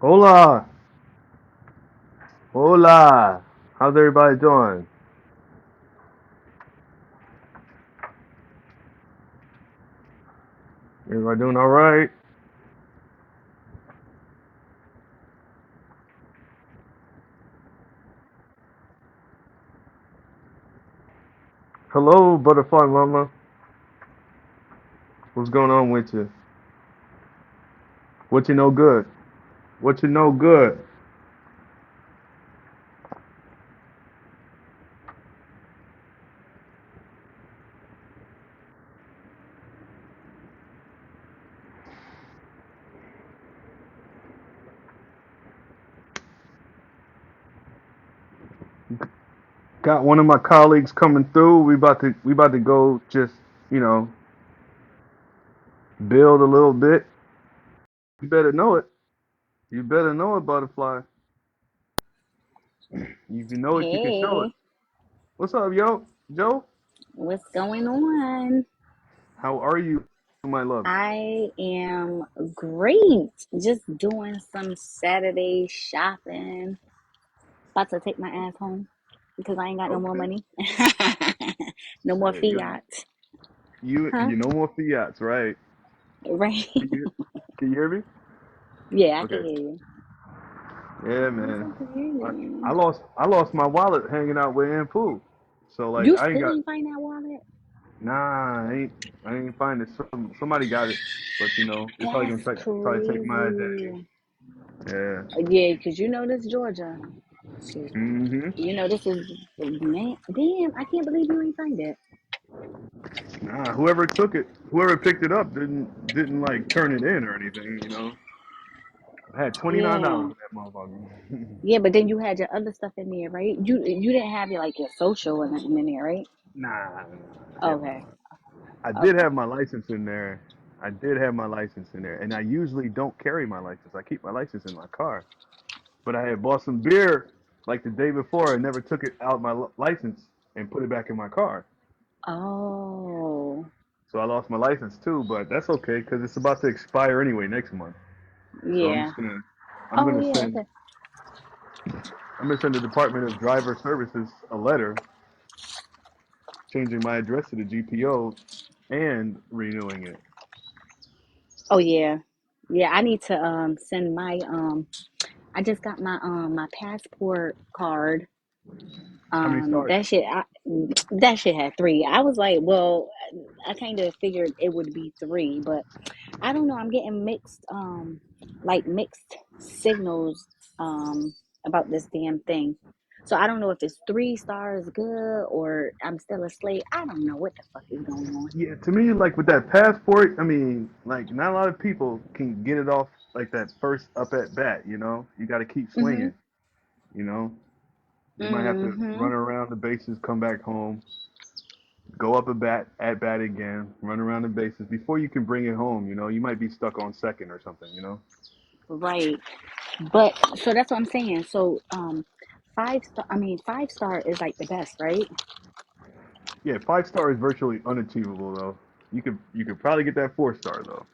Hola, hola. How's everybody doing? Everybody doing all right? Hello, butterfly mama. What's going on with you? What you know good? What you know good? Got one of my colleagues coming through. We about to go just you know build a little bit. You better know it. You better know it, butterfly. If you know it, you can show it. Hey, What's up, yo, Joe? what's going on? How are you, my love? I am great. Just doing some Saturday shopping. About to take my ass home because I ain't got no more Okay. money. No more Hey, fiat. Huh? you no more fiats, right? Right? Can you, can you hear me? Yeah, I can Okay. hear you. Yeah, Yes, man. I can hear you. I lost my wallet hanging out with Aunt Pooh. So like You I ain't still got ain't find that wallet? I ain't find it. Somebody got it, but they're probably gonna That's try to take my identity. crazy. Yeah. Yeah, because you know this Georgia. Excuse me. Mhm. You know this is man. Damn, I can't believe you ain't find it. Nah, whoever picked it up didn't like turn it in or anything. I had $29 Yeah. in that motherfucker. Yeah, but then you had your other stuff in there, right? You didn't have your like your social or nothing in there, right? Nah, hell no. Okay. I did Okay. have my license in there. I did have my license in there, and I usually don't carry my license. I keep my license in my car. But I had bought some beer like the day before and never took it out my license and put it back in my car. Oh. So I lost my license too, but that's okay because it's about to expire anyway next month. So Yeah. I'm Oh gonna yeah, send okay. I'm gonna send the Department of Driver Services a letter changing my address to the GPO and renewing it. Oh yeah. Yeah, I need to send my I just got my passport card. How many stars? That shit had three. I was like, well, I kind of figured it would be three, but I don't know. I'm getting mixed signals about this damn thing. So I don't know if it's 3 stars good or I'm still asleep. I don't know what the fuck is going on. Yeah, to me, like with that passport, I mean, like not a lot of people can get it off like that first up at bat. You got to keep Mhm. swinging. You know, you might have to run Mhm. around the bases, come back home, go up at bat again, run around the bases before you can bring it home. You might be stuck on second or something. Right. But so that's what I'm saying. So 5 star. I mean 5 star is like the best, right? Yeah, 5 star is virtually unachievable though. You could probably get that 4 star though.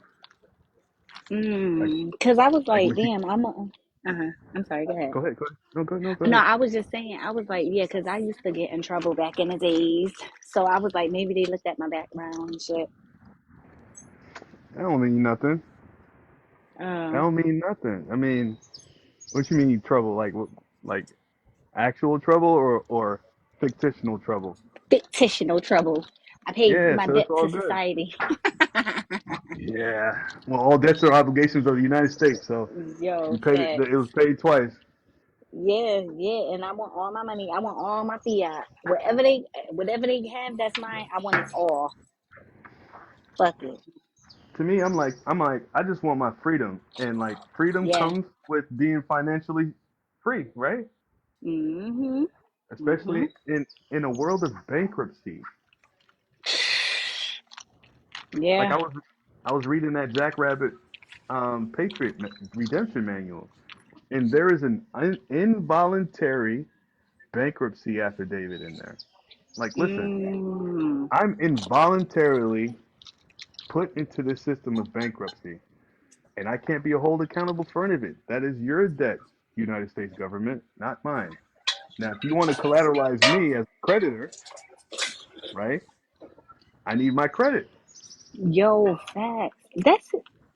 Like Cause I was like like, what you damn, I'm. I'm sorry. Go ahead. go ahead, go ahead. No, go no, go No, ahead. I was just saying, I was like, yeah, because I used to get in trouble back in the days. So I was like, maybe they looked at my background and shit. That don't mean nothing. That Uh, don't mean nothing. I mean, what you mean trouble? Like actual trouble or fictional trouble? fictional trouble. I paid Yeah, my so it's debt all to good. society. Yeah. Well, all debts are obligations of the United States, so Yo, you paid it. It facts. was paid twice. Yeah, yeah, and I want all my money. I want all my fiat. Whatever they have that's mine, I want it all. Fuck it. To me, I'm like, I just want my freedom, and like freedom Yeah. comes with being financially free, right? Mhm. Mhm. Especially in a world of bankruptcy. Like Yeah. I was reading that Jackrabbit Patriot Redemption Manual, and there is an involuntary bankruptcy affidavit in there. Like, listen, Mm. I'm involuntarily put into the system of bankruptcy. and I can't be held accountable for any of it. That is your debt, United States government, not mine. Now, if you want to collateralize me as a creditor, right? I need my credit. Yo, facts. That's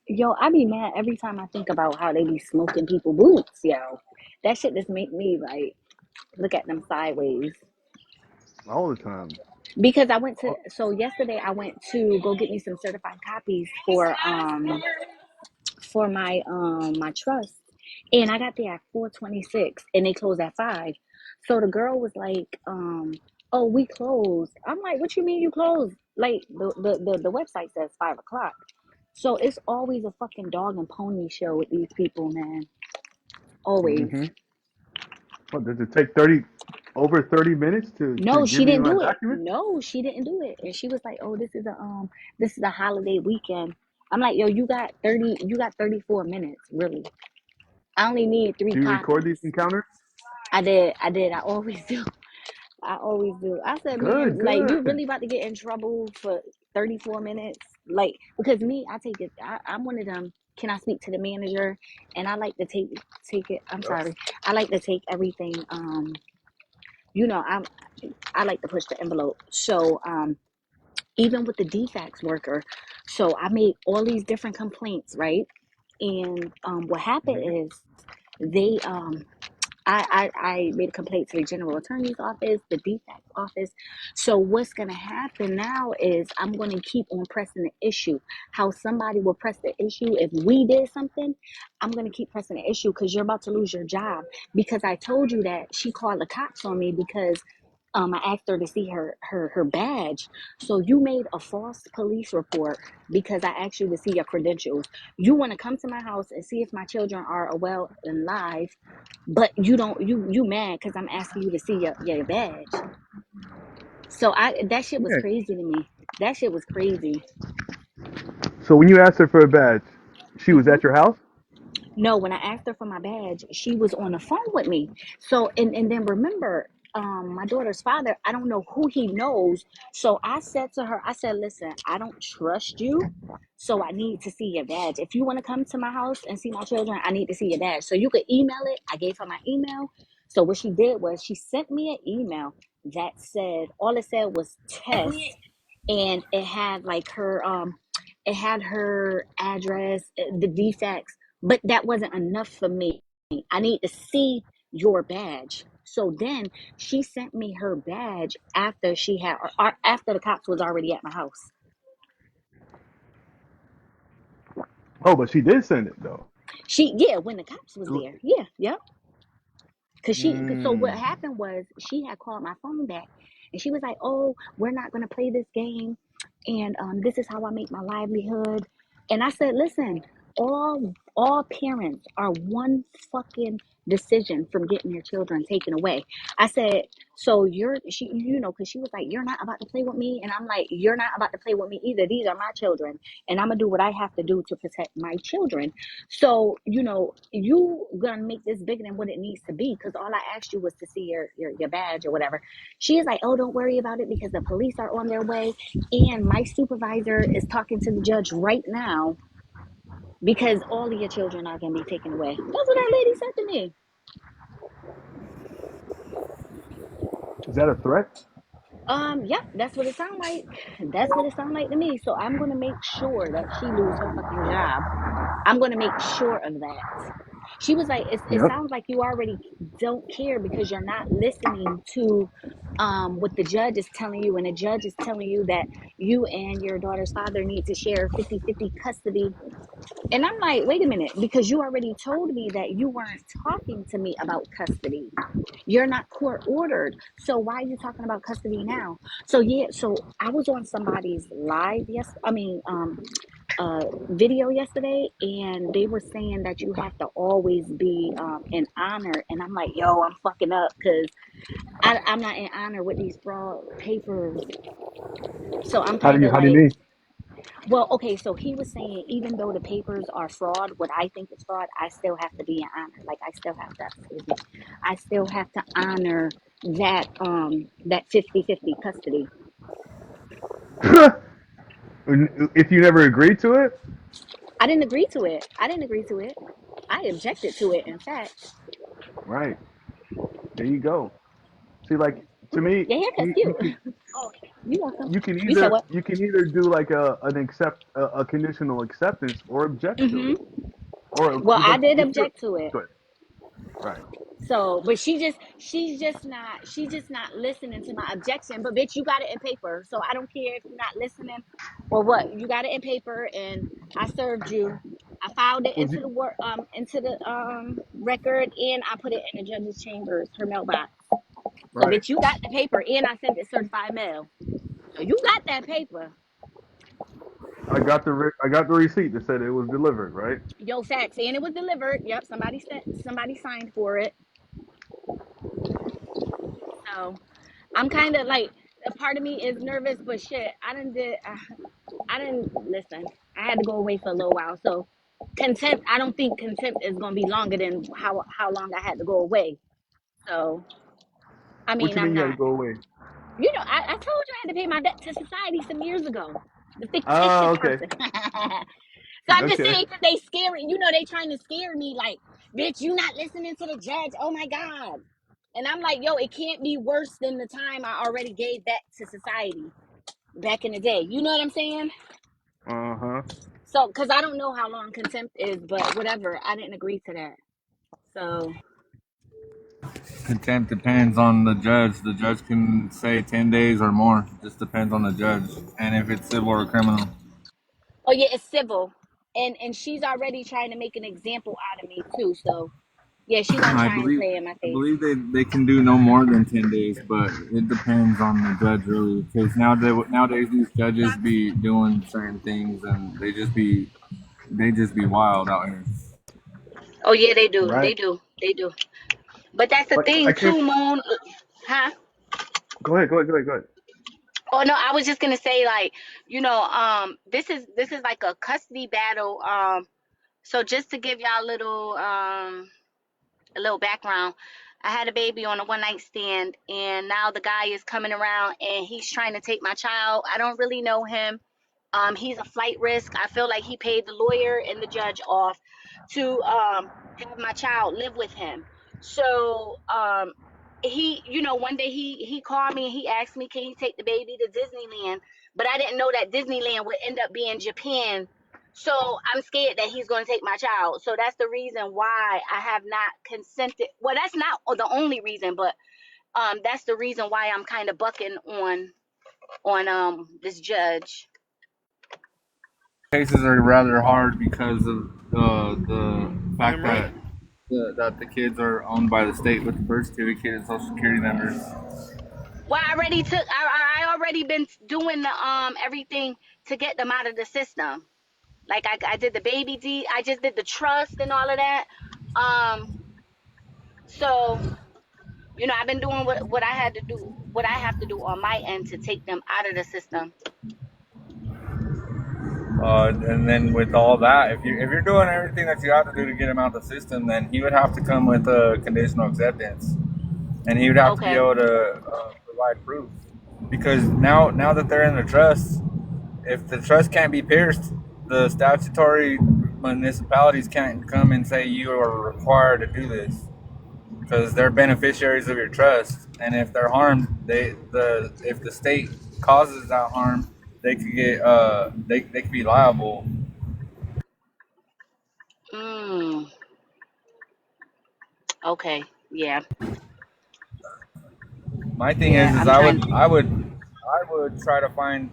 yo. I be mad every time I think about how they be smoking people boots. Yo, that shit just make me like look at them sideways. All the time. Because I went to so yesterday I went to go get me some certified copies for my trust, and I got there at 4:26, and they closed at 5. So the girl was like, "Oh, we closed." I'm like, "What you mean you closed?" Like the website says 5 o'clock. So it's always a fucking dog and pony show with these people, man. Always. Mm-hmm. What does it take 30 over 30 minutes to No, give she me didn't my do it. document? No, she didn't do it. And she was like, "Oh, this is a holiday weekend." I'm like, "Yo, you got 34 minutes, really. I only need three Do you record copies." these encounters? I did. I always do. I always do. I said, Good, "Man, like you good. really about to get in trouble for 34 minutes?" Like, because me, I take it. I'm one of them. Can I speak to the manager? And I like to take it. I'm Yep. sorry. I like to take everything. I like to push the envelope. So even with the defects worker, so I made all these different complaints, right? And what happened Mm-hmm. is they I made a complaint to the general attorney's office, the defect office. So what's gonna happen now is I'm gonna keep on pressing the issue. How somebody will press the issue if we did something, I'm gonna keep pressing the issue because you're about to lose your job. Because I told you that she called the cops on me because I asked her to see her badge. So you made a false police report because I asked you to see your credentials. You want to come to my house and see if my children are well and live, but you don't you mad because I'm asking you to see your badge. So I that shit was Yeah. crazy to me. That shit was crazy. So when you asked her for a badge, she was hmm at your house? No, when I asked her for my badge, she was on the phone with me. So and then remember, my daughter's father, I don't know who he knows. So I said to her, I said, "Listen, I don't trust you. So I need to see your badge. If you want to come to my house and see my children, I need to see your badge. So you could email it." I gave her my email. So what she did was she sent me an email that said all it said was test, and it had her address, the defects, but that wasn't enough for me. I need to see your badge. So then she sent me her badge after or after the cops was already at my house. Oh, but she did send it though. Yeah, when the cops was there. Yeah, yep. So what Mm. happened was she had called my phone back, and she was like, "Oh, we're not gonna play this game, and this is how I make my livelihood." And I said, "Listen, all parents are one fucking decision from getting their children taken away." I said, "So because she was like, 'You're not about to play with me,' and I'm like, 'You're not about to play with me either. These are my children, and I'm gonna do what I have to do to protect my children.' So, you gonna make this bigger than what it needs to be because all I asked you was to see your badge or whatever." She is like, "Oh, don't worry about it because the police are on their way, and my supervisor is talking to the judge right now because all of your children are gonna be taken away." That's what that lady said to me. Is that a threat? Yep, that's what it sounds like. That's what it sounds like to me. So I'm gonna make sure that she lose her fucking job. I'm going to make sure of that. She was like, it Yep. sounds like you already don't care because you're not listening to what the judge is telling you. And the judge is telling you that you and your daughter's father need to share 50-50 custody. And I'm like, wait a minute, because you already told me that you weren't talking to me about custody. You're not court ordered. So why are you talking about custody now? So yeah, so I was on somebody's live video yesterday, and they were saying that you have to always be in honor, and I'm like, yo, I'm fucking up because I'm not in honor with these fraud papers. So I'm How do kind you of how do you like, mean? well, okay, so he was saying even though the papers are fraud, what I think is fraud, I still have to be in honor. Like I still have to, excuse me, I still have to honor that 50-50 custody. If you never agreed to it? I didn't agree to it. I didn't agree to it. I objected to it, in fact. Right. There you go. See, like to me, Your haircut's you cute. can Oh, you welcome. you can You said either what? you can either do like a conditional acceptance or object to it, or Well, I because did if you're object to it. good, right. So, but she's just not listening to my objection. But bitch, you got it in paper. So I don't care if you're not listening or what. You got it in paper, and I served you. I filed it Was into you the record, and I put it in the judge's chambers, her mailbox. So, right? bitch, you got the paper, and I sent it certified mail. So you got that paper. I got the receipt that said it was delivered, right? Yo, facts, and it was delivered. Yep, somebody signed for it. So I'm kind of like, a part of me is nervous, but shit, I didn't listen. I had to go away for a little while, so contempt. I don't think contempt is gonna be longer than how long I had to go away. So I What mean, you I'm mean you had to not. go away? I told you I had to pay my debt to society some years ago. The Oh, fictitious okay, person. So I'm just okay. saying, because they scary. They trying to scare me. Like, bitch, you not listening to the judge. Oh my god. And I'm like, yo, it can't be worse than the time I already gave back to society back in the day. You know what I'm saying? Uh-huh. So, because I don't know how long contempt is, but whatever. I didn't agree to that. So, Contempt depends on the judge. The judge can say 10 days or more. Just depends on the judge and if it's civil or criminal. oh yeah, it's civil, and she's already trying to make an example out of me too. So, yeah, she gonna I try and believe play in my I face. believe they can do no more than 10 days, but it depends on the judge really. Because nowadays these judges be doing certain things and they just be wild out here. Oh yeah, they do. Right. They do. They do. But that's the Like I thing can't. too, Moon. Huh? Go ahead. Go ahead. Go ahead. Go ahead. Oh no, I was just gonna say, like, this is like a custody battle. So just to give y'all a little background, I had a baby on a one night stand, and now the guy is coming around and he's trying to take my child. I don't really know him. He's a flight risk. I feel like he paid the lawyer and the judge off to have my child live with him. So one day he called me and he asked me, can you take the baby to Disneyland? But I didn't know that Disneyland would end up being Japan. So I'm scared that he's going to take my child. So that's the reason why I have not consented. Well, that's not the only reason, but that's the reason why I'm kind of bucking on this judge. Cases are rather hard because of the fact that the kids are owned by the state with the birth certificate and social security numbers. Well, I already been doing the everything to get them out of the system. Like I did the baby deed, I just did the trust and all of that. Um, so I've been doing what I had to do, what I have to do on my end to take them out of the system. And then with all that, if you're doing everything that you have to do to get him out of the system, then he would have to come with a conditional acceptance, and he would have to be Okay. able to provide proof. Because now that they're in the trust, if the trust can't be pierced, the statutory municipalities can't come and say you are required to do this because they're beneficiaries of your trust, and if they're harmed, if the state causes that harm, they could get they could be liable. Mm, okay. Yeah. My thing Yeah. is I'm I trying. would I would I would try to find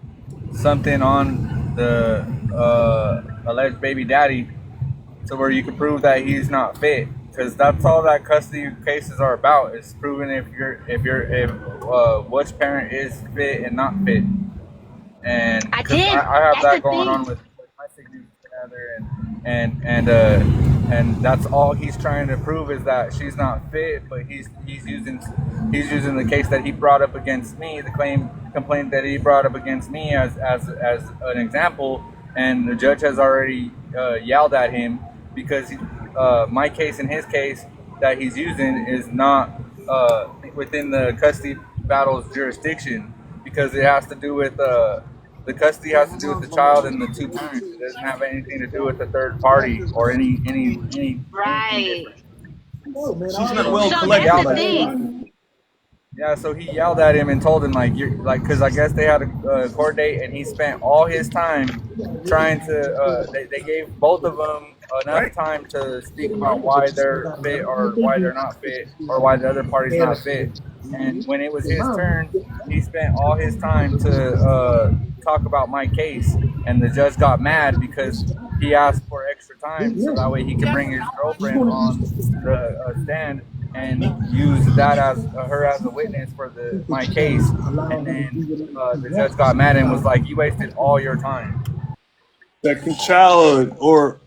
something on the alleged baby daddy to where you can prove that he's not fit, because that's all that custody cases are about, is proving if which parent is fit and not fit. And I because did. I have That's the that going thing. on with my significant other, and that's all he's trying to prove, is that she's not fit, but he's using the case that he brought up against me, the complaint that he brought up against me as an example, and the judge has already yelled at him because my case and his case that he's using is not within the custody battle's jurisdiction, because it has to do with The custody has to do with the child and the two parents. It doesn't have anything to do with the third party or anything Right. different. She's not So well So he that's collected the yelled like at that. thing. him. Yeah, so he yelled at him and told him like you're like because I guess they had a court date and he spent all his time trying to. They gave both of them enough time to speak about why they're fit or why they're not fit or why the other party's not fit. And when it was his turn, he spent all his time to talk about my case, and the judge got mad because he asked for extra time so that way he could bring his girlfriend on the stand and use that as her as a witness for the my case. And then the judge got mad and was like, "You wasted all your time." Second child or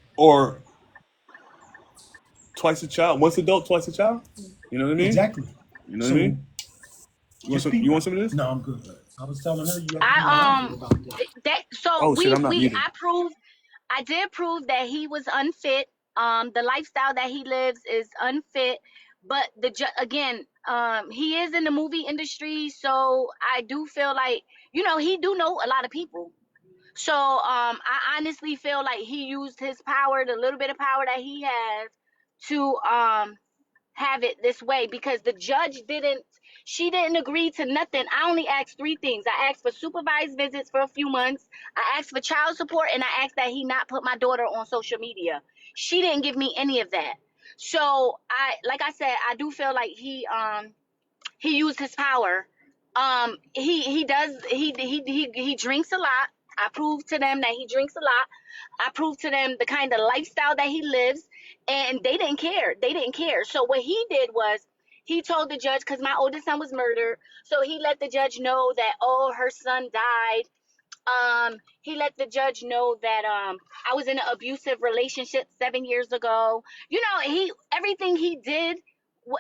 twice a child. Once adult, twice a child. You know what I mean? Exactly. You know what I mean? You want some of this? No, I'm good. I was telling her you have to be I mindful about that. that so Oh shit, I'm not we muted. I did prove that he was unfit. The lifestyle that he lives is unfit. But again, he is in the movie industry, so I do feel like he do know a lot of people. So I honestly feel like he used his power, the little bit of power that he has, to have it this way because the judge didn't. She didn't agree to nothing. I only asked three things. I asked for supervised visits for a few months. I asked for child support, and I asked that he not put my daughter on social media. She didn't give me any of that. So like I said, I do feel like he used his power. He does he drinks a lot. I proved to them that he drinks a lot. I proved to them the kind of lifestyle that he lives, and they didn't care. They didn't care. So what he did was he told the judge because my oldest son was murdered. So he let the judge know that her son died. He let the judge know that I was in an abusive relationship 7 years ago. He everything he did.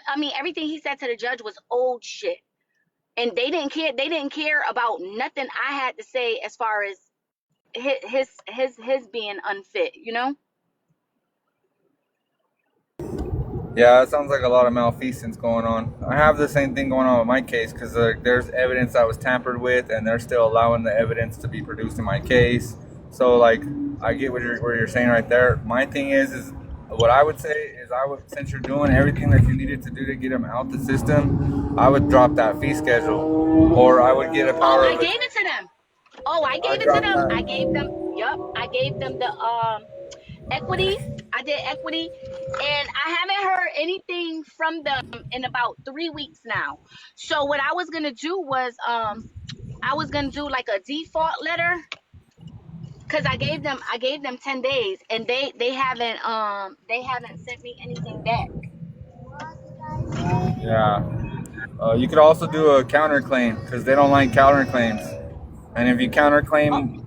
I mean, everything he said to the judge was old shit, and they didn't care. They didn't care about nothing I had to say as far as his being unfit. Yeah, it sounds like a lot of malfeasance going on. I have the same thing going on with my case because there's evidence that was tampered with, and they're still allowing the evidence to be produced in my case. So, like, I get what you're saying right there. My thing is what I would say is I would, since you're doing everything that you needed to do to get them out the system, I would drop that fee schedule, or I would get a Oh, power I of gave it to them. Oh, I I gave it to drop them. I that. gave them. Yup, I gave them the equity. I did equity, and I haven't heard anything from them in about 3 weeks now. So what I was gonna do was I was gonna do like a default letter because I gave them 10 days, and they haven't sent me anything back. Yeah. You could also do a counterclaim because they don't like counterclaims. And if you Oh, counterclaim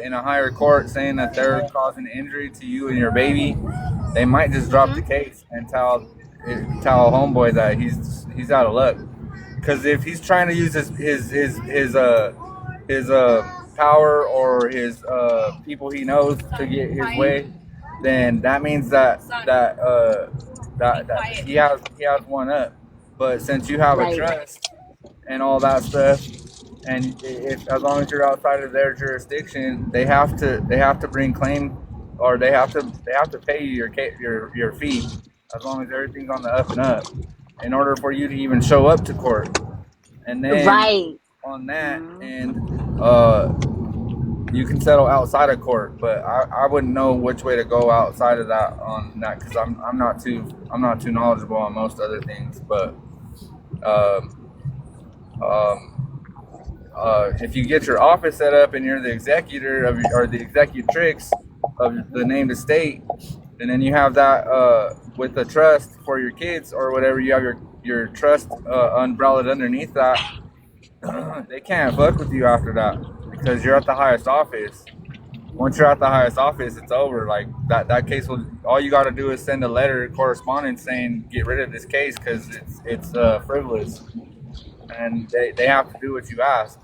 in a higher court saying that they're causing injury to you and your baby, they might just drop the mhm. case and tell a homeboy that he's out of luck. Because if he's trying to use his power or his people he knows to get his way, then that means that he has one up. But since you have a Right. trust and all that stuff, and if as long as you're outside of their jurisdiction, they have to bring claim, or they have to pay you your fee, as long as everything's on the up and up, in order for you to even show up to court. And then Right. on that, Mhm. and you can settle outside of court. But I wouldn't know which way to go outside of that on that because I'm not too knowledgeable on most other things. But um, um, if you get your office set up and you're the executor or the executrix of the named estate, and then you have that with the trust for your kids or whatever, you have your trust umbrella underneath that. They can't fuck with you after that because you're at the highest office. Once you're at the highest office, it's over. Like that case will. All you got to do is send a letter correspondence saying get rid of this case because it's frivolous, and they have to do what you ask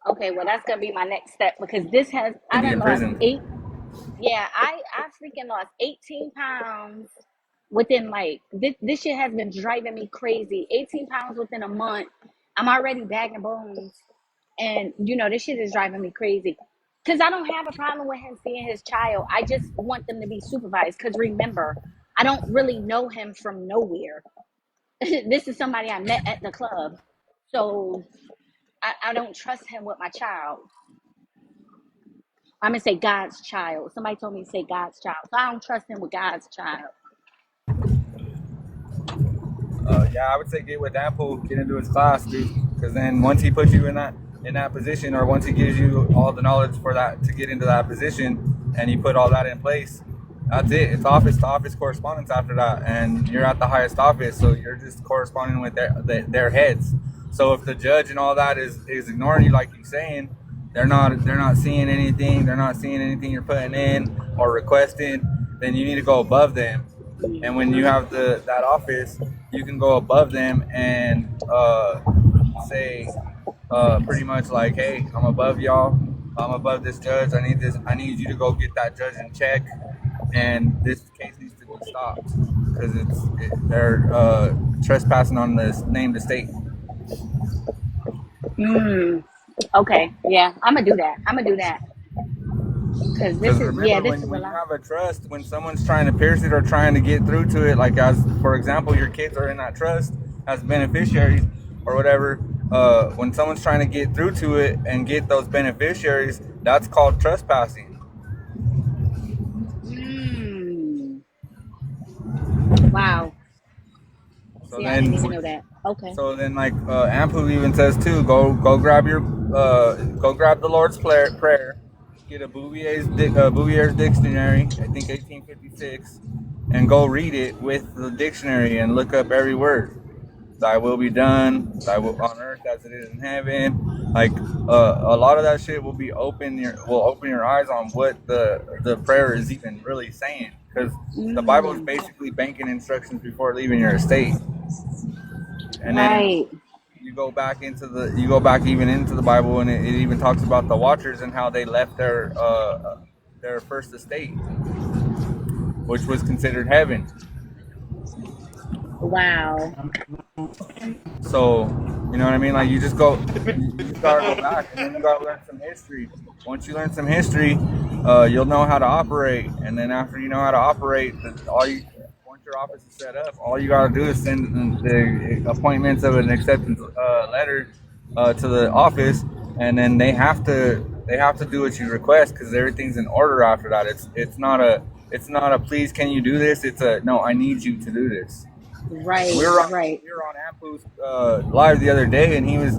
Okay, well that's gonna be my next step because this has and I be done in lost prison. 8. Yeah, I freaking lost 18 pounds within like this shit has been driving me crazy. 18 pounds within a month. I'm already bagging bones. And this shit is driving me crazy. Cause I don't have a problem with him seeing his child. I just want them to be supervised. Cause remember, I don't really know him from nowhere. This is somebody I met at the club. So I don't trust him with my child. I'm gonna say God's child. Somebody told me to say God's child. So I don't trust him with God's child. Yeah, I would say get with Apple, get into his class, dude. Because then once he puts you in that position, or once he gives you all the knowledge for that to get into that position, and you put all that in place, that's it. It's office to office correspondence after that, and you're at the highest office, so you're just corresponding with their heads. So if the judge and all that is ignoring you, like you're saying, they're not seeing anything. They're not seeing anything you're putting in or requesting. Then you need to go above them. And when you have that office, you can go above them and say pretty much like, hey, I'm above y'all. I'm above this judge. I need you to go get that judge in check, and this case needs to be stopped because they're trespassing on this named estate. Okay, yeah, I'm gonna do that. I'm gonna do that. Cause Because remember, this is a when you lot. have a trust, when someone's trying to pierce it or trying to get through to it, like as for example, your kids are in that trust as beneficiaries or whatever. When someone's trying to get through to it and get those beneficiaries, that's called trespassing. Wow. So See, I didn't then, even know that. Okay. like Ampu even says too, go grab the Lord's prayer, get a Bouvier's dictionary, I think 1856, and go read it with the dictionary and look up every word. Thy will be done, thy will on earth as it is in heaven. Like a lot of that shit will open your eyes on what the prayer is even really saying, because the Bible is basically banking instructions before leaving your estate. And then Right. you go back even into the Bible, and it even talks about the watchers and how they left their first estate, which was considered heaven. Wow. So you know what I mean? Like you just gotta go back, and then you gotta learn some history. Once you learn some history, you'll know how to operate, and then after you know how to operate, once your office is set up, all you gotta do is send the appointments of an acceptance letter to the office, and then they have to do what you request, because everything's in order after that. It's not a please can you do this. It's a no, I need you to do this. Right. Right. We were on Ampu's live the other day, and he was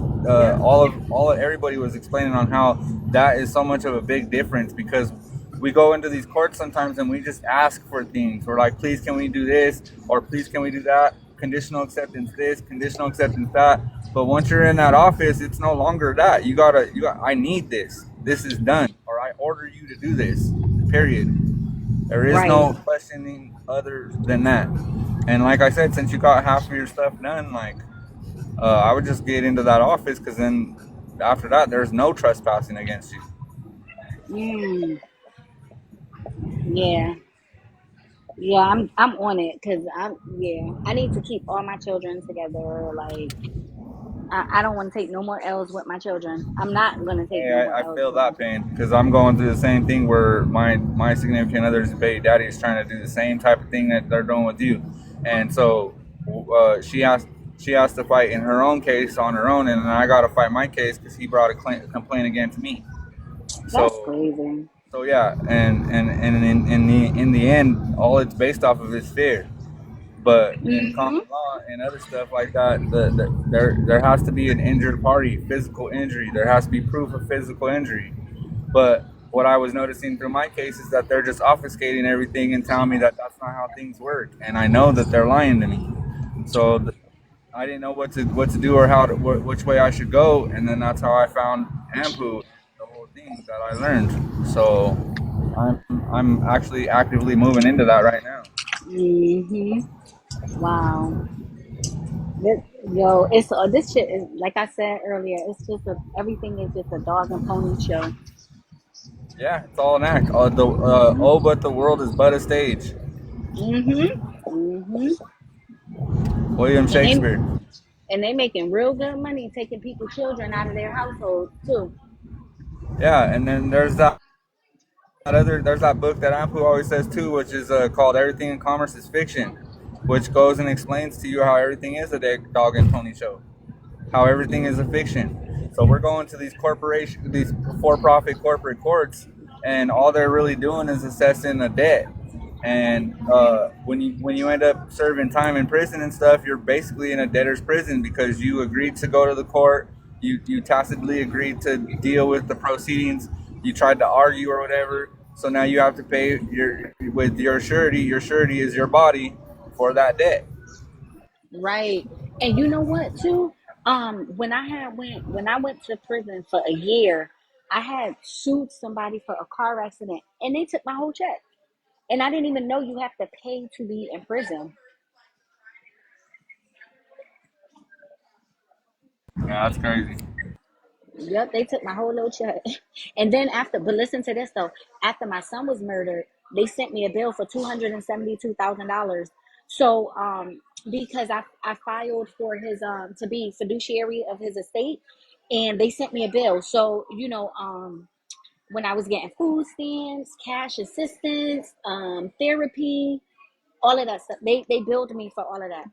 everybody was explaining on how that is so much of a big difference, because we go into these courts sometimes and we just ask for things. We're like, please can we do this, or please can we do that? Conditional acceptance this, conditional acceptance that. But once you're in that office, it's no longer that. You got I need this. This is done, or I order you to do this. Period. There is no questioning other than that. And like I said, since you got half of your stuff done, like I would just get into that office, because then after that, there's no trespassing against you. Yeah. Yeah, I'm on it because I need to keep all my children together. Like I don't want to take no more L's with my children. I'm not gonna take no Hey, more I L's feel with my that pain, because I'm going through the same thing where my significant other's baby daddy is trying to do the same type of thing that they're doing with you, and so she has to fight in her own case on her own, and then I got to fight my case because he brought a complaint against me. That's So crazy. yeah, and in the end, all it's based off of is fear. But in common law and other stuff like that, there has to be an injured party, physical injury. There has to be proof of physical injury. But what I was noticing through my case is that they're just obfuscating everything and telling me that that's not how things work, and I know that they're lying to me. So I didn't know what to do, or which way I should go, and then that's how I found Ampu, the whole thing that I learned. So I'm actually actively moving into that right now. Wow. This, yo, it's this shit is like I said earlier. It's just everything is just a dog and pony show. Yeah, it's all an act. But the world is but a stage. Mhm. Mhm. William And they Shakespeare. And they making real good money taking people's children out of their households too. Yeah, and then there's that book that Ampu always says too, which is called Everything in Commerce is Fiction, which goes and explains to you how everything is a dog and pony show, how everything is a fiction. So we're going to these corporations, these for-profit corporate courts, and all they're really doing is assessing a debt. And when you end up serving time in prison and stuff, you're basically in a debtor's prison because you agreed to go to the court, you tacitly agreed to deal with the proceedings, you tried to argue or whatever. So now you have to pay with your surety. Your surety is your body for that debt. Right. And you know what too? When I went to prison for a year, I had sued somebody for a car accident and they took my whole check. And I didn't even know you have to pay to be in prison. Yeah, that's crazy. Yep, they took my whole little check. And then but listen to this though. After my son was murdered, they sent me a bill for $272,000. So because I filed for his to be fiduciary of his estate, and they sent me a bill. So when I was getting food stamps, cash assistance, therapy, all of that stuff, they billed me for all of that.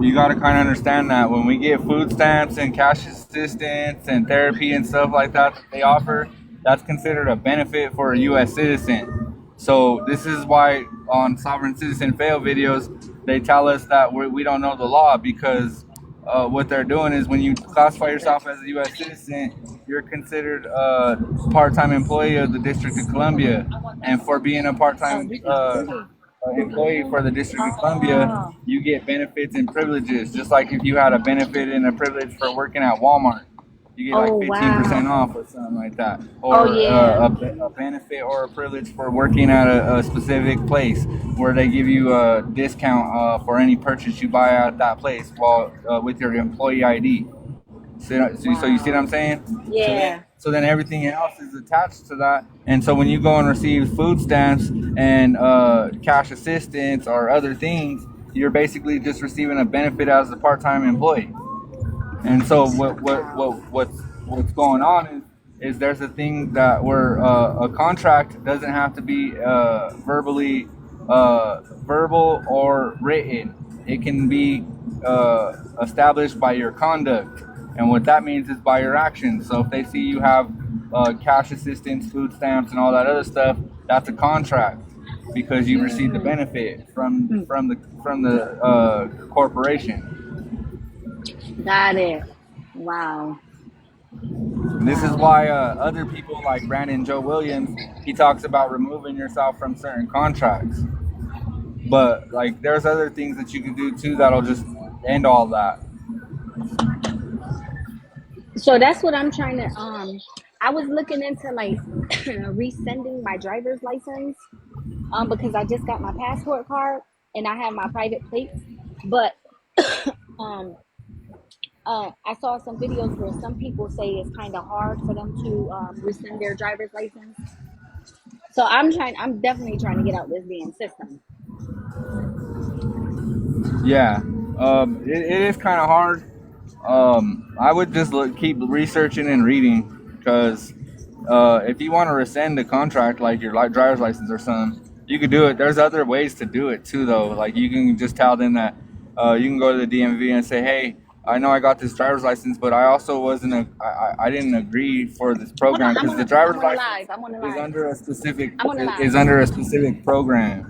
You got to kind of understand that when we get food stamps and cash assistance and therapy and stuff like that they offer, that's considered a benefit for a U.S. citizen. So this is why on Sovereign Citizen Fail videos, they tell us that we don't know the law because what they're doing is when you classify yourself as a U.S. citizen, you're considered a part-time employee of the District of Columbia. And for being a part-time employee for the District of Columbia, you get benefits and privileges, just like if you had a benefit and a privilege for working at Walmart. You get like Oh 15% wow. off or something like that. Oh Or yeah. a benefit or a privilege for working at a specific place where they give you a discount for any purchase you buy at that place while with your employee ID. So you see what I'm Wow. saying? Yeah. So then everything else is attached to that. And so when you go and receive food stamps and cash assistance or other things, you're basically just receiving a benefit as a part-time employee. And so Wow. what's going on is there's a thing that where a contract doesn't have to be verbal or written. It can be established by your conduct, and what that means is by your actions. So if they see you have cash assistance, food stamps, and all that other stuff, that's a contract because you received the benefit from the corporation. Got it. Wow. And this is Wow. why other people like Brandon Joe Williams, he talks about removing yourself from certain contracts. But like, there's other things that you can do too that'll just end all that. So that's what I'm trying to I was looking into like resending my driver's license because I just got my passport card and I have my private plates. But um I saw some videos where some people say it's kind of hard for them to rescind their driver's license. So I'm definitely trying to get out this damn system. Yeah, it is kind of hard. I would just keep researching and reading because if you want to rescind a contract like your driver's license or something, you could do it. There's other ways to do it too, though. Like you can just tell them that you can go to the DMV and say, "Hey, I know I got this driver's license, but I also wasn't I didn't agree for this Hold on, program because the I'm driver's on the license live. I'm on the is live. under a specific I'm on the live. is under a specific program."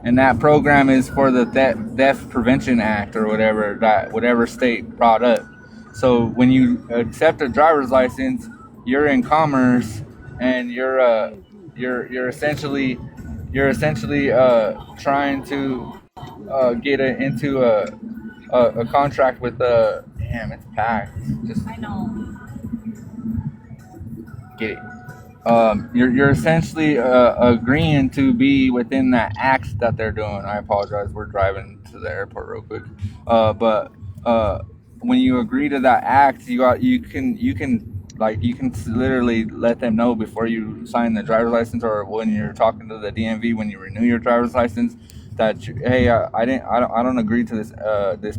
And that program is for the Theft Prevention Act or whatever that whatever state brought up. So when you accept a driver's license, you're in commerce, and you're essentially trying to get into a contract with the damn it's packed. Just I know. get it. You're essentially agreeing to be within that act that they're doing. I apologize. We're driving to the airport real quick. But when you agree to that act, you can literally let them know before you sign the driver's license or when you're talking to the DMV when you renew your driver's license that hey, I don't agree to this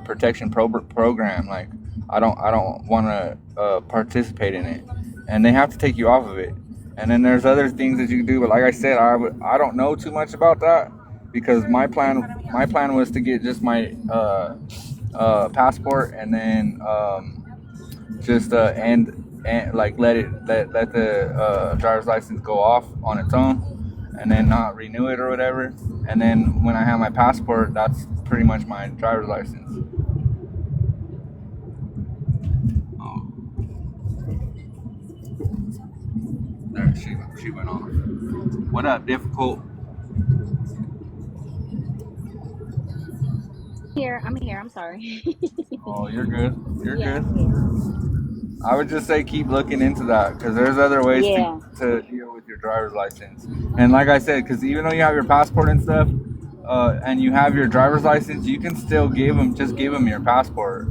protection program. Like I don't want to participate in it, and they have to take you off of it. And then there's other things that you can do, but like I said, I don't know too much about that because my plan was to get just my passport, and then just and like let the driver's license go off on its own, and then not renew it or whatever. And then when I have my passport, that's pretty much my driver's license. Oh, there she went off. What up, difficult? I'm here. I'm sorry. Oh, you're good. You're Yeah, good. I'm here. I would just say keep looking into that because there's other ways Yeah. to deal with your driver's license. And like I said, because even though you have your passport and stuff, and you have your driver's license, you can still give them your passport.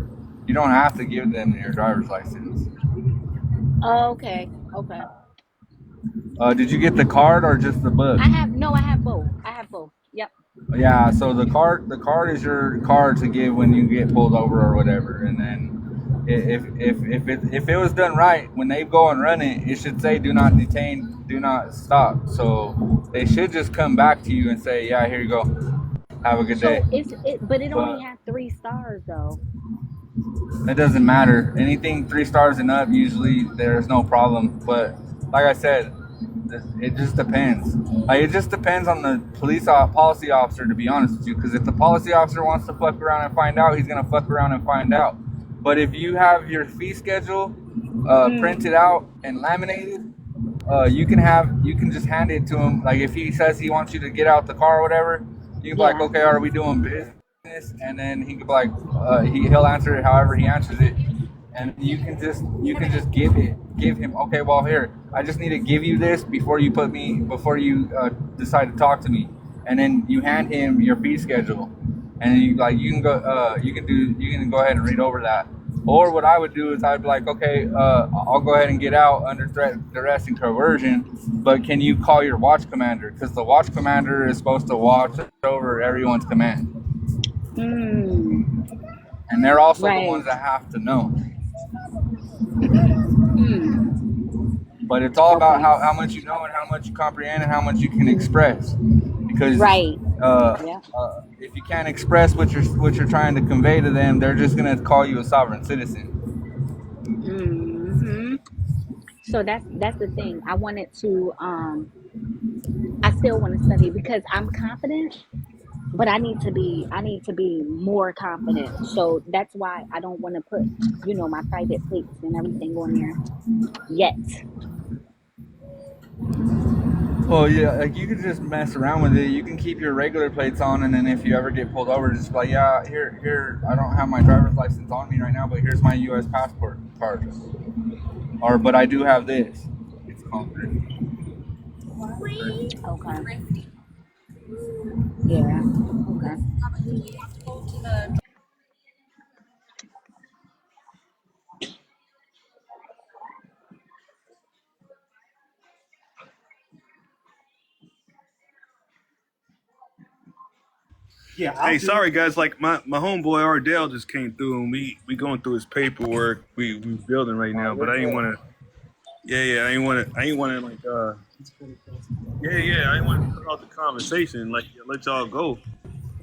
You don't have to give them your driver's license. Oh, okay. Okay. Did you get the card or just the book? I have both. I have both. Yep. Yeah, so the card is your card to give when you get pulled over or whatever. And then if it was done right, when they go and run it, it should say do not detain, do not stop. So they should just come back to you and say, yeah, here you go, have a good day. So but it only But had 3 stars though. it doesn't matter. Anything 3 stars and up, usually there's no problem. But like I said, it just depends. Like it just depends on the policy officer, to be honest with you. Because if the policy officer wants to fuck around and find out, he's gonna fuck around and find out. But if you have your fee schedule Mm, printed out and laminated, you can just hand it to him. Like if he says he wants you to get out the car or whatever, you can be like, yeah. okay, are we doing business? And then he could be like, he'll answer it however he answers it, and you can just give him, okay, well, here, I just need to give you this before you decide to talk to me, and then you hand him your fee schedule, and then you can go ahead and read over that. Or what I would do is I'd be like, okay, I'll go ahead and get out under threat, duress, and coercion, but can you call your watch commander? Because the watch commander is supposed to watch over everyone's command. Mm, And they're also the right. ones that have to know. Mm, But it's all about okay. how much you know and how much you comprehend and how much you can express. Because Right. Yeah. if you can't express what you're trying to convey to them, they're just gonna call you a sovereign citizen. Hmm. So that's the thing. I still want to study because I'm confident, but I need to be more confident. So that's why I don't want to put, my private plates and everything on there yet. Well, yeah, like you can just mess around with it. You can keep your regular plates on, and then if you ever get pulled over, just be like, yeah, here, I don't have my driver's license on me right now, but here's my U.S. passport card, or but I do have this. It's called Okay. Yeah. Okay. Yeah, hey, sorry guys. Like my homeboy Ardell just came through, and we going through his paperwork. We building right now, but I ain't want to. Yeah, I ain't want to like. Yeah, I ain't want to cut off the conversation. Like, let y'all go.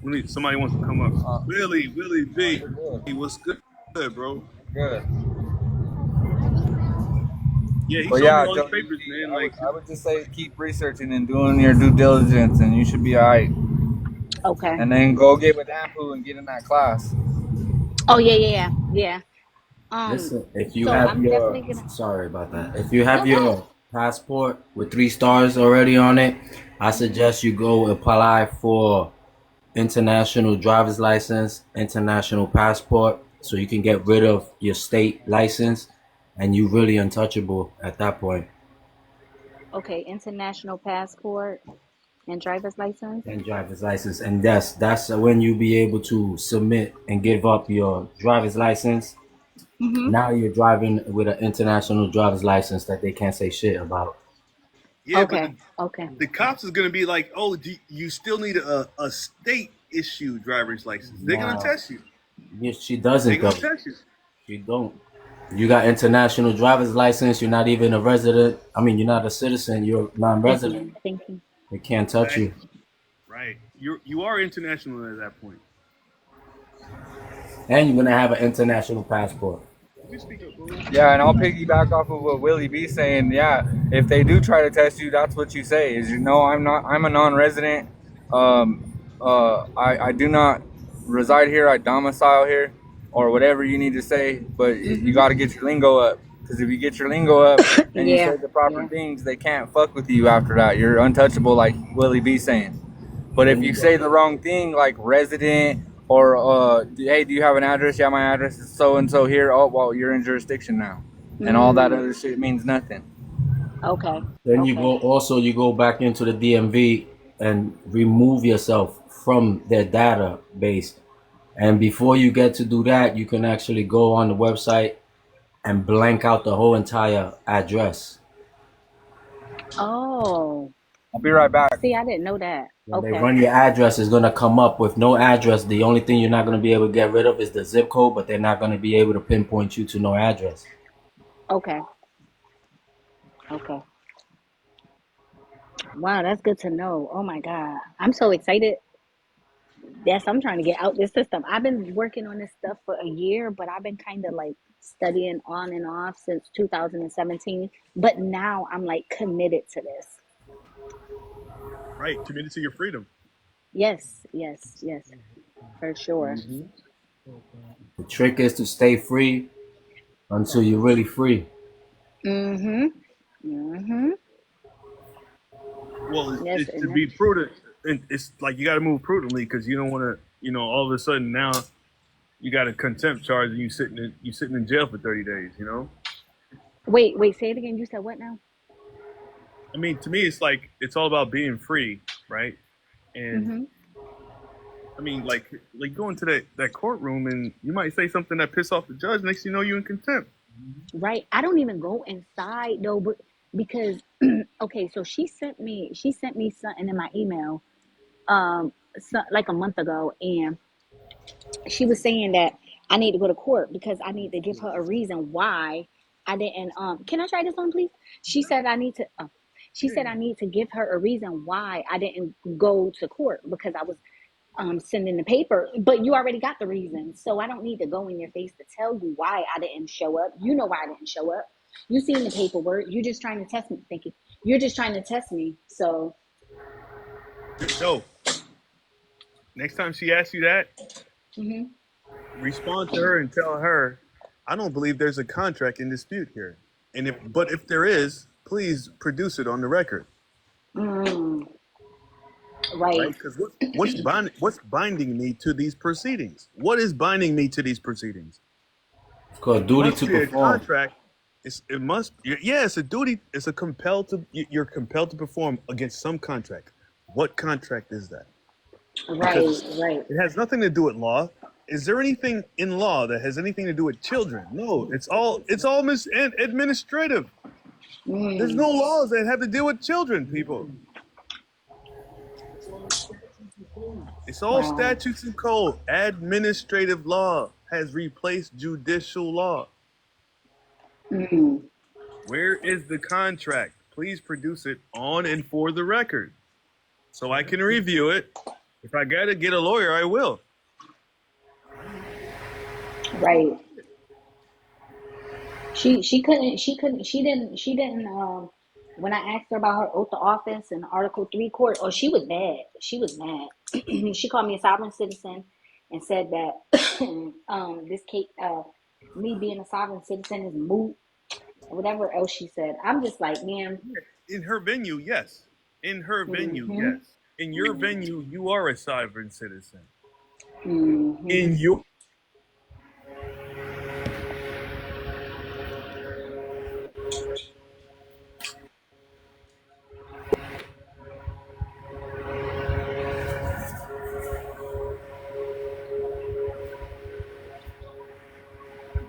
We need somebody wants to come up. Willie B, You're good. hey, what's good, bro? You're good. Yeah, he But showed me yeah, all his Joe, papers, man. I would Like, I would just say keep researching and doing your due diligence, and you should be alright. Okay. And then go get with Ampu and get in that class. Oh yeah, yeah, yeah, yeah. Listen, if you So have I'm your, definitely gonna. sorry about that. If you No, have go ahead. your passport with 3 stars already on it, I suggest you go apply for international driver's license, international passport, so you can get rid of your state license, and you really untouchable at that point. Okay, international passport and driver's license. And driver's license, and that's when you be able to submit and give up your driver's license. Mm-hmm. Now you're driving with an international driver's license that they can't say shit about. Yeah, but Okay. Okay. the cops is gonna be like, oh, you still need a state issued driver's license. They're gonna Nah, test you. she They're doesn't gonna though. test you. She don't. You got international driver's license. You're not even a resident. I mean, you're not a citizen. You're Thank non-resident. you. Thank you. They can't touch Right. you. Right. You are international at that point. And you're gonna have an international passport. Did you speak up, bully? Yeah, and I'll piggyback off of what Willie B saying. Yeah, if they do try to test you, that's what you say is, I'm not. I'm a non-resident. I do not reside here. I domicile here, or whatever you need to say. But you Mhm. got to get your lingo up, because if you get your lingo up and you Yeah. say the proper Yeah. things, they can't fuck with you after that. You're untouchable, like Willie B saying. But if Then you you say got the wrong thing, like resident or hey, do you have an address? Yeah, my address is so and so here. Oh, well, you're in jurisdiction now, and all that Mm. other shit means nothing. Okay. then you Okay. go also you go back into the DMV and remove yourself from their database. And before you get to do that, you can actually go on the website and blank out the whole entire address. Oh. I'll be right back. See, I didn't know that. When they Okay. run your address, it's gonna come up with no address. The only thing you're not gonna be able to get rid of is the zip code, but they're not gonna be able to pinpoint you to no address. Okay. Okay. Wow, that's good to know. Oh my God. I'm so excited. Yes, I'm trying to get out this system. I've been working on this stuff for a year, but I've been kind of like studying on and off since 2017. But now I'm like committed to this. Right. Committed to your freedom. Yes, yes, yes, for sure. Hmm. The trick is to stay free until you're really free. Mm-hmm. Mm-hmm. Well, Yes, it's to and be prudent. And it's like you got to move prudently because you don't want to. All of a sudden now you got a contempt charge and you sitting in jail for 30 days. wait, say it again. You said what now? I mean, to me, it's like it's all about being free, right? And Mm-hmm. I mean, like going to that courtroom and you might say something that piss off the judge. Next thing you know, you in contempt. Right. I don't even go inside though, but because okay, so she sent me something in my email like a month ago, and she was saying that I need to go to court because I need to give her a reason why I didn't can I try this on please? She said I need to she said I need to give her a reason why I didn't go to court because I was sending the paper, but you already got the reason. So I don't need to go in your face to tell you why I didn't show up. You know why I didn't show up. You seen the paperwork. You're just trying to test me. Thank you. You're just trying to test me. So No. Next time she asks you that, mhm. respond to her and tell her, I don't believe there's a contract in dispute here. But if there is, please produce it on the record, Mm, right? right. Because what's binding me to these proceedings? What is binding me to these proceedings? It's called It duty must to be a perform. contract. It must. Yeah, it's a duty. It's a compelled to. You're compelled to perform against some contract. What contract is that? Right, Because right. it has nothing to do with law. Is there anything in law that has anything to do with children? No, it's all administrative. There's Mm, no laws that have to deal with children, people. It's all wow. statutes and code. Administrative law has replaced judicial law. Mm, Where is the contract? Please produce it on and for the record so I can review it. If I got to get a lawyer, I will. right. She didn't when I asked her about her oath of office and Article 3 court, oh she was mad. She was mad. She called me a sovereign citizen and said that this case me being a sovereign citizen is moot or whatever else she said. I'm just like, man, In her venue, yes. In her venue, mm-hmm, yes. In your venue, you are a sovereign citizen. mm-hmm. In your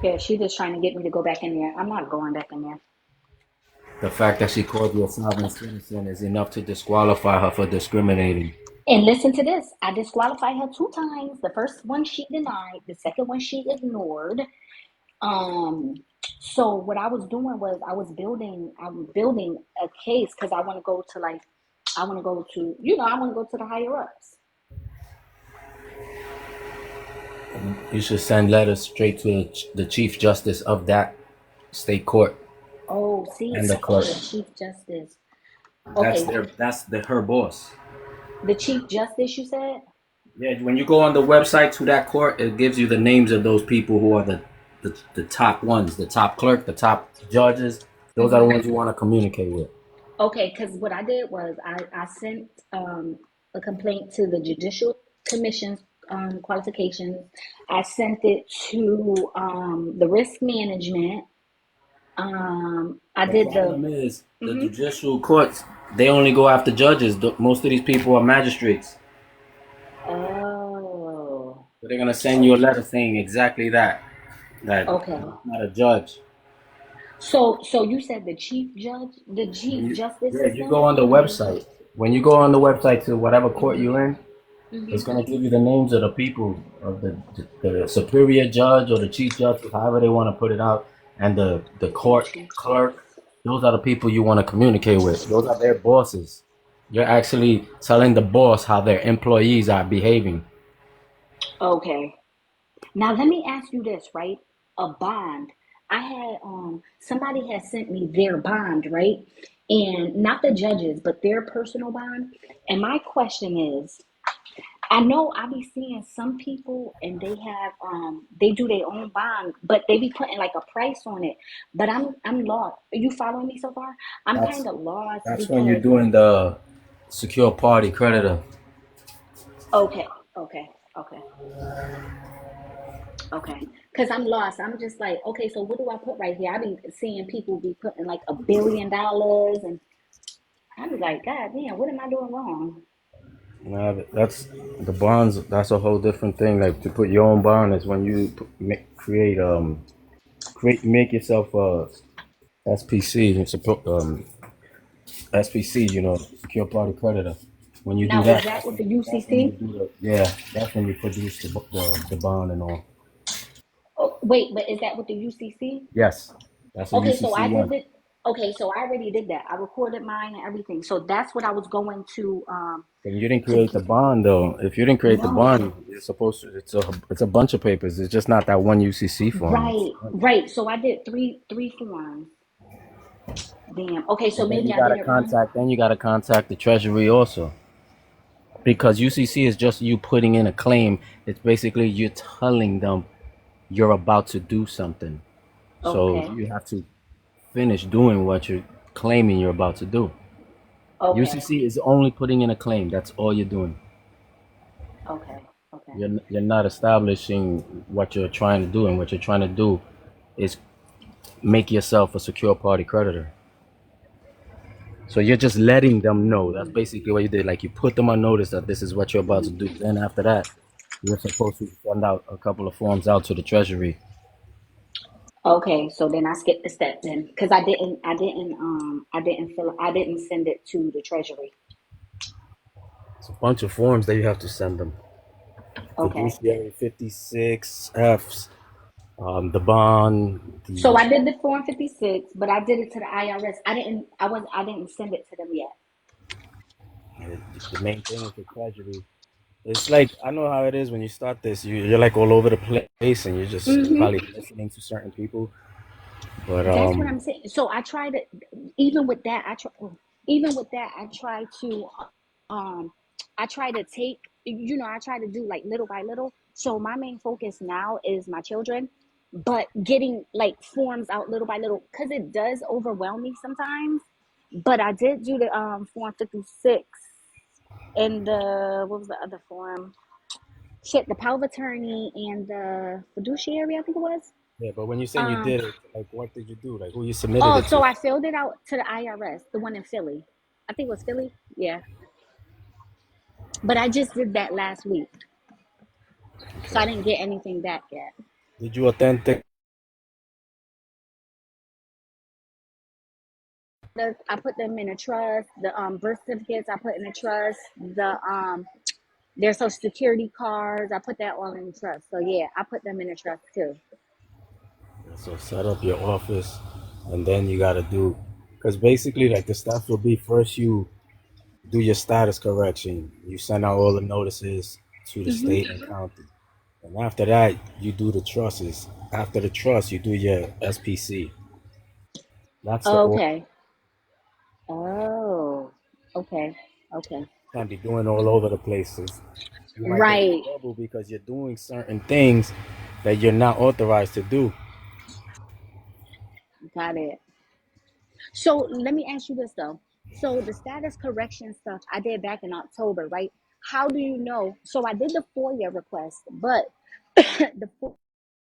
Yeah, she just trying to get me to go back in there. I'm not going back in there. The fact that she called you a sovereign citizen is enough to disqualify her for discriminating. And listen to this. I disqualified her 2 times. The first one she denied. The second one she ignored. Um, so what I was doing was I'm building a case because I want to go to like, I want to go to, I want to go to the higher ups. You should send letters straight to the chief justice of that state court Oh, see, and the oh, clerk. the chief justice. Okay, That's her boss. the chief justice, you said? Yeah, when you go on the website to that court, it gives you the names of those people who are the top ones, the top clerk, the top judges. Those are the ones you want to communicate with. Okay, because what I did was I sent a complaint to the Judicial Commission's qualifications. I sent it to the risk management. I The did the. problem is the Mhm. judicial courts, they only go after judges. Most of these people are magistrates. Oh, So they're gonna send you a okay, letter saying exactly that. That okay. not a judge. So you said the chief justice Yeah, if you system? go on the website, when you go on the website to whatever court Mhm. you're in, it's Mhm. gonna give you the names of the people of the superior judge or the chief justice, however they want to put it out, and the The court chief clerk. justice. Those are the people you want to communicate with. Those are their bosses. You're actually telling the boss how their employees are behaving. Okay. Now let me ask you this, right? A bond. I had somebody had sent me their bond, right? And not the judges, but their personal bond. And my question is, I know I be seeing some people and they do their own bond, but they be putting like a price on it. But I'm lost. Are you following me so far? I'm That's kind of lost that's when you're because doing the secure party creditor. okay, okay, okay. Okay, because I'm lost. I'm just like, okay, so what do I put right here? I be seeing people be putting like $1 billion, and I be like, God damn, what am I doing wrong? Nah, that's the bonds. That's a whole different thing. Like to put your own bond is when you create make yourself a SPC. SPC. Secure party creditor. When you do Now, is that, that with the that's when you UCC? do that's when you produce the bond and all. Oh, wait, but is that with the UCC? Yes, that's a Okay, so UCC I did one. it. Okay, so I already did that. I recorded mine and everything. So that's what I was going And you didn't to create the bond though. If you didn't create the bond, no. you're supposed to. It's a bunch of papers. It's just not that one UCC form. Right, right. So I did three forms. Damn. Okay, so And then maybe you I did gotta it wrong. contact. Then you gotta contact the Treasury also, because UCC is just you putting in a claim. It's basically you telling them you're about to do something. So Okay, you have to finish doing what you're claiming you're about to do. okay, UCC is only putting in a claim. That's all you're doing. okay, okay. You're not establishing what you're trying to do, and what you're trying to do is make yourself a secure party creditor. So you're just letting them know. That's basically what you did. Like you put them on notice that this is what you're about to do. Then after that, you're supposed to send out a couple of forms out to the Treasury. Okay, so then I skipped the step then, because I didn't send it to the treasury. It's a bunch of forms that you have to send them. Okay, Fiduciary 56 Fs, the bond, so the I did the form 56, but I did it to the IRS. I didn't send it to them yet. the main thing is the Treasury. It's like I know how it is when you start this. You're like all over the place, and you're just probably listening to certain people. But That's what I'm saying. So I tried it. Even with that, even with that, um, I try to take, I try to do like little by little. So my main focus now is my children, but getting like forms out little by little because it does overwhelm me sometimes. But I did do the form 56 and the what was the other form? Shit, the power of attorney and the fiduciary, I think it was. yeah, but when you say you Um, did it, like what did you do? Like who you submitted oh, it so to? I filled it out to the IRS, the one in Philly. I think it was Philly. Yeah. But I just did that last week. So I Okay. didn't get anything back yet. Did you authentic I put them in a trust. The birth certificates I put in a trust. Their social security cards I put that all in a trust. So yeah, I put them in a trust too. So set up your office, and then you gotta do, because basically, like the steps will be first you do your status correction. You send out all the notices to the Hmm. state and county, and after that, you do the trusts. After the trust, you do your SPC. That's the order. Okay. Oh. Okay. Okay. You can't be doing all over the places. You might get in Right. trouble because you're doing certain things that you're not authorized to do. Got it. So let me ask you this though. So the status correction stuff I did back in October, right? How do you know? So I did the 4-year request, but the